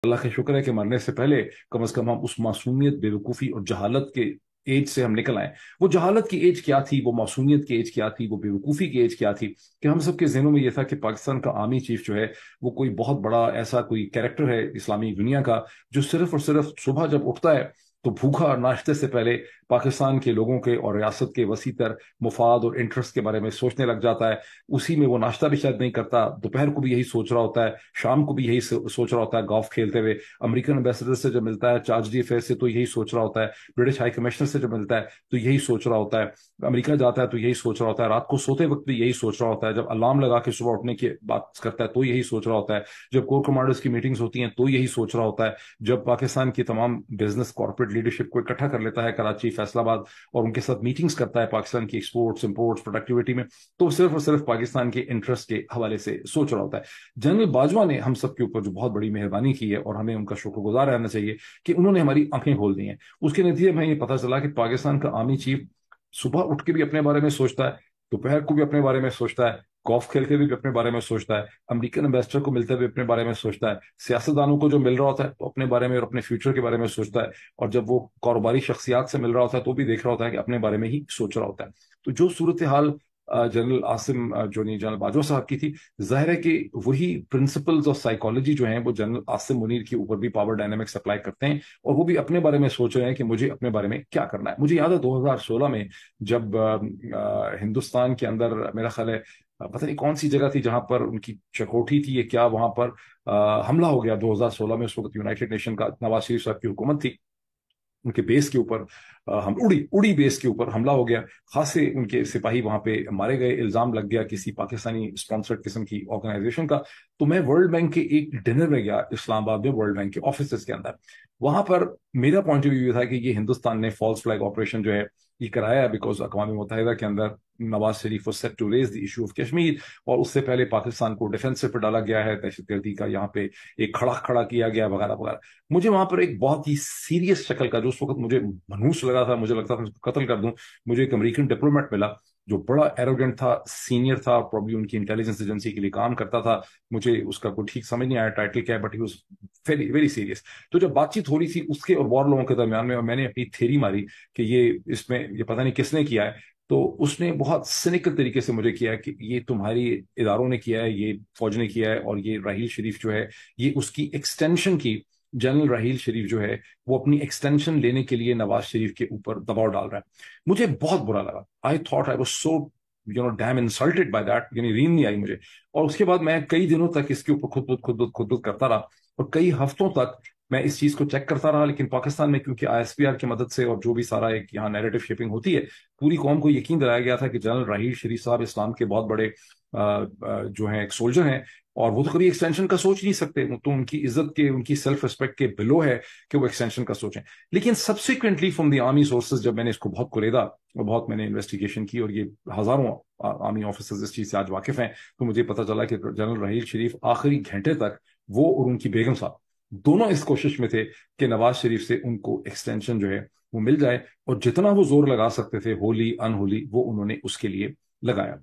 اللہ کا شکر ہے کہ مرنے سے پہلے کم از کم ہم اس معصومیت، بیوقوفی اور جہالت کے ایج سے ہم نکل آئے۔ وہ جہالت کی ایج کیا تھی، وہ معصومیت کی ایج کیا تھی، وہ بیوقوفی کی ایج کیا تھی، کہ ہم سب کے ذہنوں میں یہ تھا کہ پاکستان کا آرمی چیف جو ہے وہ کوئی بہت بڑا ایسا کوئی کیریکٹر ہے اسلامی دنیا کا، جو صرف اور صرف صبح جب اٹھتا ہے تو بھوکا اور ناشتے سے پہلے پاکستان کے لوگوں کے اور ریاست کے وسیع تر مفاد اور انٹرسٹ کے بارے میں سوچنے لگ جاتا ہے۔ اسی میں وہ ناشتہ بھی شاید نہیں کرتا، دوپہر کو بھی یہی سوچ رہا ہوتا ہے، شام کو بھی یہی سوچ رہا ہوتا ہے گولف کھیلتے ہوئے، امریکن امبیسڈر سے جب ملتا ہے، چارج ڈی افیئر سے تو یہی سوچ رہا ہوتا ہے، برٹش ہائی کمشنر سے جب ملتا ہے تو یہی سوچ رہا ہوتا ہے، امریکہ جاتا ہے تو یہی سوچ رہا ہوتا ہے، رات کو سوتے وقت بھی یہی سوچ رہا ہوتا ہے، جب الارم لگا کے صبح اٹھنے کی بات کرتا ہے تو یہی سوچ رہا ہوتا ہے، جب کور کمانڈرز کی میٹنگز ہوتی ہیں تو یہی سوچ رہا ہوتا ہے، جب پاکستان کی تمام بزنس کارپوریٹ لیڈرشپ کو اکٹھا کر لیتا ہے کراچی، فیصل آباد، اور ان کے ساتھ میٹنگز کرتا ہے پاکستان کی ایکسپورٹس امپورٹس پروڈکٹیوٹی میں، تو صرف اور صرف پاکستان کے انٹرسٹ کے حوالے سے سوچ رہا ہوتا ہے۔ جنرل باجوہ نے ہم سب کے اوپر جو بہت بڑی مہربانی کی ہے اور ہمیں ان کا شکر گزار رہنا چاہیے کہ انہوں نے ہماری آنکھیں کھول دی ہیں۔ اس کے نتیجے میں یہ پتا چلا کہ پاکستان کا آرمی چیف صبح اٹھ کے بھی اپنے بارے میں سوچتا ہے، دوپہر کو بھی اپنے بارے میں سوچتا ہے، گولف کھیلتے ہوئے بھی اپنے بارے میں سوچتا ہے، امریکن امبیسڈر کو ملتے ہوئے اپنے بارے میں سوچتا ہے، سیاستدانوں کو جو مل رہا ہوتا ہے تو اپنے بارے میں اور اپنے فیوچر کے بارے میں سوچتا ہے، اور جب وہ کاروباری شخصیات سے مل رہا ہوتا ہے تو بھی دیکھ رہا ہوتا ہے کہ اپنے بارے میں ہی سوچ رہا ہوتا ہے۔ تو جو صورتحال جنرل عاصم جو نہیں جنرل باجوہ صاحب کی تھی، ظاہر ہے کہ وہی پرنسپلز آف سائیکالوجی جو ہیں وہ جنرل عاصم منیر کے اوپر بھی پاور ڈائنامکس اپلائی کرتے ہیں، اور وہ بھی اپنے بارے میں سوچ رہے ہیں کہ مجھے اپنے بارے میں کیا کرنا ہے۔ مجھے یاد ہے 2016 میں جب ہندوستان کے اندر میرا خیال ہے پتہ نہیں کون سی جگہ تھی جہاں پر ان کی چکوٹھی تھی، یہ کیا وہاں پر حملہ ہو گیا 2016 میں، اس وقت یونائٹڈ نیشن کا نواز شریف صاحب کی حکومت تھی، ان کے بیس کے اوپر ہم اڑی بیس کے اوپر حملہ ہو گیا، خاصے ان کے سپاہی وہاں پہ مارے گئے، الزام لگ گیا کسی پاکستانی اسپانسرڈ قسم کی آرگنائزیشن کا۔ تو میں ورلڈ بینک کے ایک ڈنر میں گیا اسلام آباد میں، ورلڈ بینک کے آفیسز کے اندر، وہاں پر میرا پوائنٹ آف ویو یہ تھا کہ یہ ہندوستان نے فالس فلیگ آپریشن جو ہے یہ کرایا، بیکاز اقوام متحدہ کے اندر Nawaz Sharif was set to raise the issue of Kashmir, اور اس سے پہلے پاکستان کو ڈیفینسو پہ ڈالا گیا ہے، دہشت گردی کا یہاں پہ ایک کھڑا کیا گیا وغیرہ وغیرہ۔ مجھے وہاں پر ایک بہت ہی سیریس شکل کا، جو اس وقت مجھے منحوس لگا تھا، مجھے لگتا تھا اس کو قتل کر دوں، مجھے ایک امریکن ڈپلومیٹ ملا جو بڑا ایروگنٹ تھا، سینئر تھا، پروبلی ان کی انٹیلیجنس ایجنسی کے لیے کام کرتا تھا، مجھے اس کا کوئی ٹھیک سمجھ نہیں آیا ٹائٹل کیا ہے، but he was very very serious. تو جب بات چیت ہو رہی تھی اس کے اور اور لوگوں کے درمیان میں، اور میں نے اپنی تھیری ماری کہ یہ اس میں یہ پتہ نہیں کس نے کیا ہے، تو اس نے بہت سینیکل طریقے سے مجھے کیا کہ یہ تمہاری اداروں نے کیا ہے، یہ فوج نے کیا ہے، اور یہ راحیل شریف جو ہے یہ اس کی ایکسٹینشن کی، جنرل راحیل شریف جو ہے وہ اپنی ایکسٹینشن لینے کے لیے نواز شریف کے اوپر دباؤ ڈال رہا ہے۔ مجھے بہت برا لگا، I thought I was so damn insulted by that, یعنی نیند نہیں آئی مجھے، اور اس کے بعد میں کئی دنوں تک اس کے اوپر خود کرتا رہا، اور کئی ہفتوں تک میں اس چیز کو چیک کرتا رہا، لیکن پاکستان میں کیونکہ آئی ایس پی آر کی مدد سے اور جو بھی سارا ایک یہاں نیریٹو شیپنگ ہوتی ہے، پوری قوم کو یقین دلایا گیا تھا کہ جنرل راحیل شریف صاحب اسلام کے بہت بڑے جو ہیں ایک سولجر ہیں، اور وہ تو کبھی ایکسٹینشن کا سوچ نہیں سکتے، تو ان کی عزت کے، ان کی سیلف رسپیکٹ کے بلو ہے کہ وہ ایکسٹینشن کا سوچیں۔ لیکن subsequently from the army sources جب میں نے اس کو بہت کوریدا اور بہت میں نے انویسٹیگیشن کی، اور یہ ہزاروں آرمی آفیسرز اس چیز سے آج واقف ہیں، تو مجھے پتا چلا کہ جنرل راحیل شریف آخری گھنٹے تک وہ اور ان کی بیگم صاحب دونوں اس کوشش میں تھے کہ نواز شریف سے ان کو ایکسٹینشن جو ہے وہ مل جائے، اور جتنا وہ زور لگا سکتے تھے ہولی ان ہولی وہ انہوں نے اس کے لیے لگایا۔